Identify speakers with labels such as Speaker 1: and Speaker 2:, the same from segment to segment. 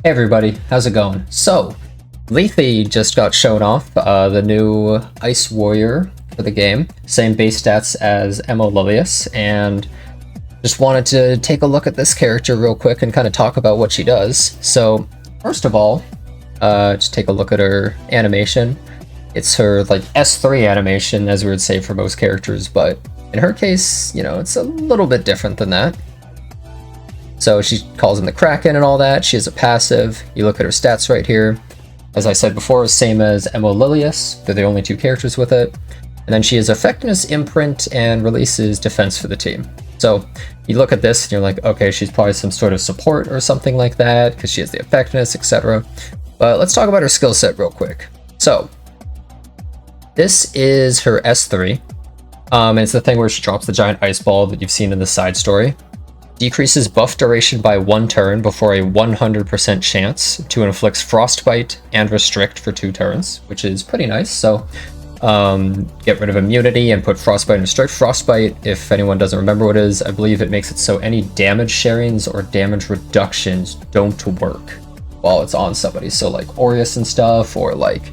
Speaker 1: Hey everybody, how's it going? So, Lethe just got shown off, the new Ice Warrior for the game. Same base stats as Lilius, and just wanted to take a look at this character real quick and kind of talk about what she does. So, first of all, just take a look at her animation. It's her, like, S3 animation, as we would say for most characters, but in her case, you know, it's a little bit different than that. So she calls in the Kraken and all that. She has a passive. You look at her stats right here. As I said before, same as Lilius. They're the only two characters with it. And then she has Effectiveness, Imprint, and releases Defense for the team. So you look at this and you're like, okay, she's probably some sort of support or something like that because she has the Effectiveness, etc. But let's talk about her skill set real quick. So this is her S3. And it's the thing where she drops the giant ice ball that you've seen in the side story. Decreases buff duration by 1 turn before a 100% chance to inflict Frostbite and Restrict for 2 turns, which is pretty nice. So get rid of immunity and put Frostbite and Restrict. Frostbite, if anyone doesn't remember what it is, I believe it makes it so any damage sharings or damage reductions don't work while it's on somebody. So like Aureus and stuff, or like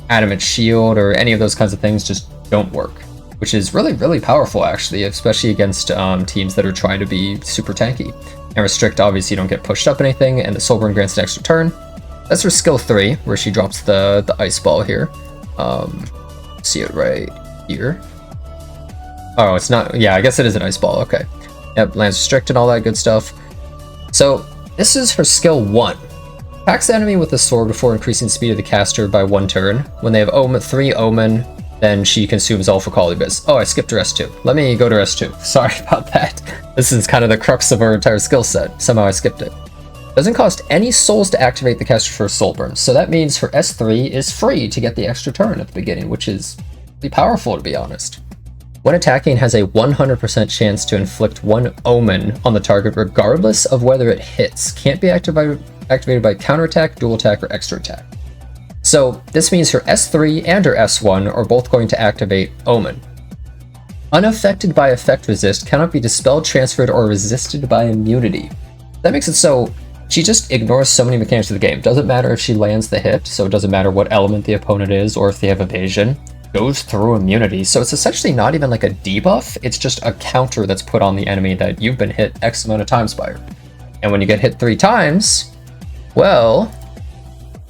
Speaker 1: Adamant Shield, or any of those kinds of things just don't work. Which is really, really powerful, actually, especially against teams that are trying to be super tanky. And Restrict, obviously, you don't get pushed up anything, and the Soulburn grants an extra turn. That's her skill 3, where she drops the ice ball here. See it right here. Oh, it's not... Yeah, I guess it is an ice ball. Okay. Yep, lands Restrict and all that good stuff. So, this is her skill 1. Attacks the enemy with the sword before increasing speed of the caster by 1 turn. When they have 3 Omen... then she consumes Alpha Colibus. Oh, I skipped her S2. Let me go to S2. Sorry about that. This is kind of the crux of her entire skill set. Somehow I skipped it. Doesn't cost any souls to activate the caster for Soulburn, so that means her S3 is free to get the extra turn at the beginning, which is pretty powerful, to be honest. When attacking, has a 100% chance to inflict 1 Omen on the target regardless of whether it hits. Can't be activated by counterattack, dual attack, or extra attack. So this means her S3 and her S1 are both going to activate Omen. Unaffected by effect resist, cannot be dispelled, transferred, or resisted by immunity. That makes it so she just ignores so many mechanics of the game. Doesn't matter if she lands the hit, so it doesn't matter what element the opponent is or if they have evasion. Goes through immunity, so it's essentially not even like a debuff, it's just a counter that's put on the enemy that you've been hit X amount of times by her. And when you get hit 3 times, well...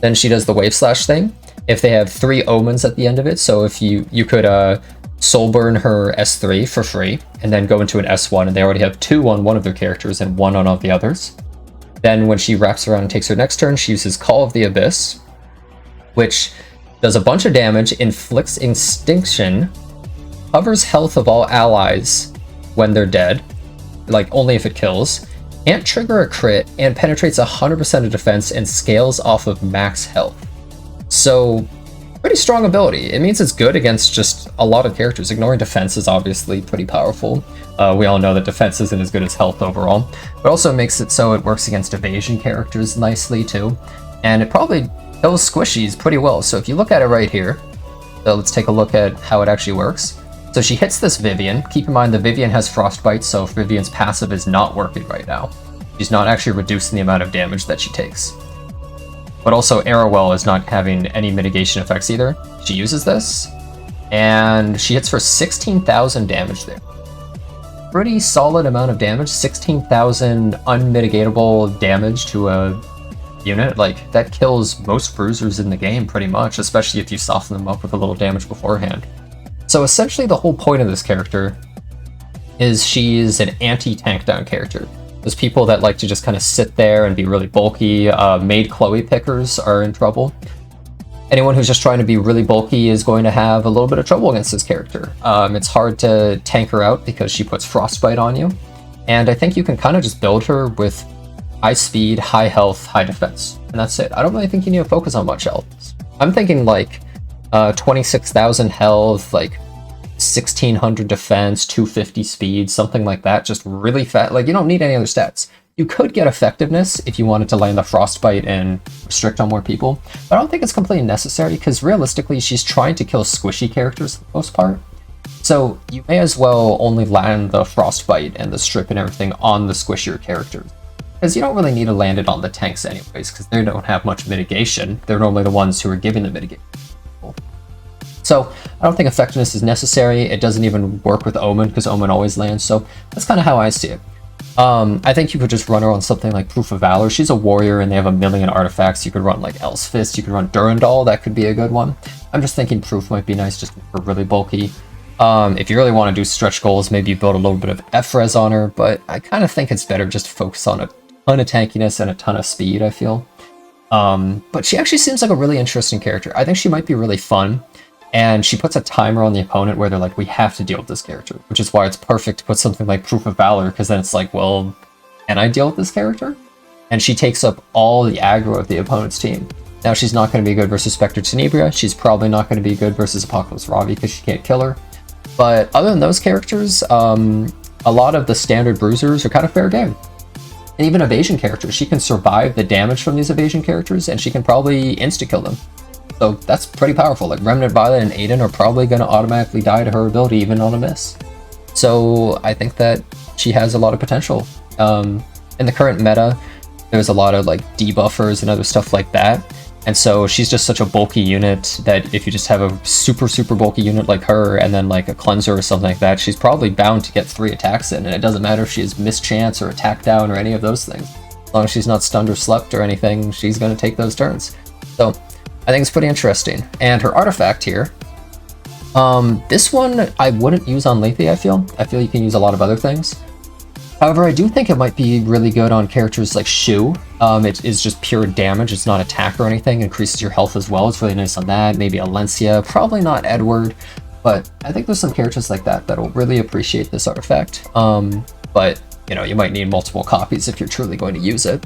Speaker 1: then she does the Wave Slash thing. If they have 3 Omens at the end of it, so if you could Soulburn her S3 for free, and then go into an S1, and they already have 2 on one of their characters and 1 on all the others. Then when she wraps around and takes her next turn, she uses Call of the Abyss, which does a bunch of damage, inflicts Extinction, covers health of all allies when they're dead, like only if it kills, can't trigger a crit, and penetrates 100% of defense and scales off of max health. So, pretty strong ability. It means it's good against just a lot of characters. Ignoring defense is obviously pretty powerful. We all know that defense isn't as good as health overall. But also makes it so it works against evasion characters nicely too. And it probably kills squishies pretty well. So if you look at it right here, so let's take a look at how it actually works. So she hits this Vivian. Keep in mind the Vivian has Frostbite, so if Vivian's passive is not working right now, she's not actually reducing the amount of damage that she takes. But also Arrowwell is not having any mitigation effects either. She uses this, and she hits for 16,000 damage there. Pretty solid amount of damage, 16,000 unmitigatable damage to a unit. Like, that kills most bruisers in the game pretty much, especially if you soften them up with a little damage beforehand. So essentially the whole point of this character is she's an anti-tank down character. Those people that like to just kind of sit there and be really bulky, maid Chloe pickers are in trouble. Anyone who's just trying to be really bulky is going to have a little bit of trouble against this character. It's hard to tank her out because she puts Frostbite on you. And I think you can kind of just build her with high speed, high health, high defense. And that's it. I don't really think you need to focus on much else. I'm thinking like 26,000 health, like 1,600 defense, 250 speed, something like that. Just really fast. Like, you don't need any other stats. You could get effectiveness if you wanted to land the Frostbite and restrict on more people, but I don't think it's completely necessary because realistically, she's trying to kill squishy characters for the most part. So you may as well only land the Frostbite and the strip and everything on the squishier characters. because you don't really need to land it on the tanks anyways, because they don't have much mitigation. They're normally the ones who are giving the mitigation. So I don't think effectiveness is necessary. It doesn't even work with Omen, because Omen always lands, so that's kind of how I see it. I think you could just run her on something like Proof of Valor. She's a warrior and they have a million artifacts. You could run like El's Fist, you could run Durandal, that could be a good one. I'm just thinking Proof might be nice just for really bulky. If you really want to do stretch goals, maybe you build a little bit of F-res on her, but I kind of think it's better just to focus on a ton of tankiness and a ton of speed, I feel. But she actually seems like a really interesting character. I think she might be really fun. And she puts a timer on the opponent where they're like, we have to deal with this character, which is why it's perfect to put something like Proof of Valor, because then it's like, well, can I deal with this character? And she takes up all the aggro of the opponent's team. Now, she's not going to be good versus Spectre Tenebria. She's probably not going to be good versus Apocalypse Ravi because she can't kill her. But other than those characters, a lot of the standard bruisers are kind of fair game. And even evasion characters, she can survive the damage from these evasion characters, and she can probably insta-kill them. So that's pretty powerful. Like Remnant Violet and Aiden are probably going to automatically die to her ability even on a miss. So I think that she has a lot of potential. In the current meta, there's a lot of like debuffers and other stuff like that. And so she's just such a bulky unit that if you just have a super bulky unit like her and then like a cleanser or something like that, she's probably bound to get 3 attacks in. And it doesn't matter if she has mischance or attack down or any of those things. As long as she's not stunned or slept or anything, she's going to take those turns. So I think it's pretty interesting. And her artifact here, this one I wouldn't use on Lethe, I feel. I feel you can use a lot of other things. However, I do think it might be really good on characters like Shu. It is just pure damage, it's not attack or anything, increases your health as well. It's really nice on that. Maybe Alencia, probably not Edward, but I think there's some characters like that that'll really appreciate this artifact. But, you know, you might need multiple copies if you're truly going to use it.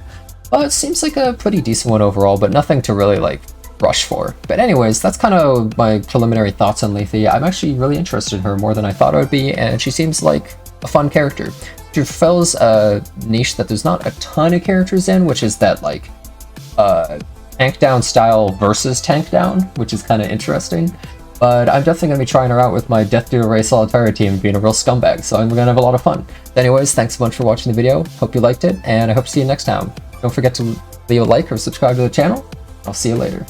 Speaker 1: But it seems like a pretty decent one overall, but nothing to really, like, rush for. But anyways, that's kind of my preliminary thoughts on Lethe. I'm actually really interested in her more than I thought I would be, and she seems like a fun character. She fulfills a niche that there's not a ton of characters in, which is that like tank down style versus tank down, which is kind of interesting. But I'm definitely going to be trying her out with my Death Dealer Ray Solitaire team being a real scumbag, so I'm going to have a lot of fun. Anyways, thanks a bunch for watching the video. Hope you liked it, and I hope to see you next time. Don't forget to leave a like or subscribe to the channel. I'll see you later.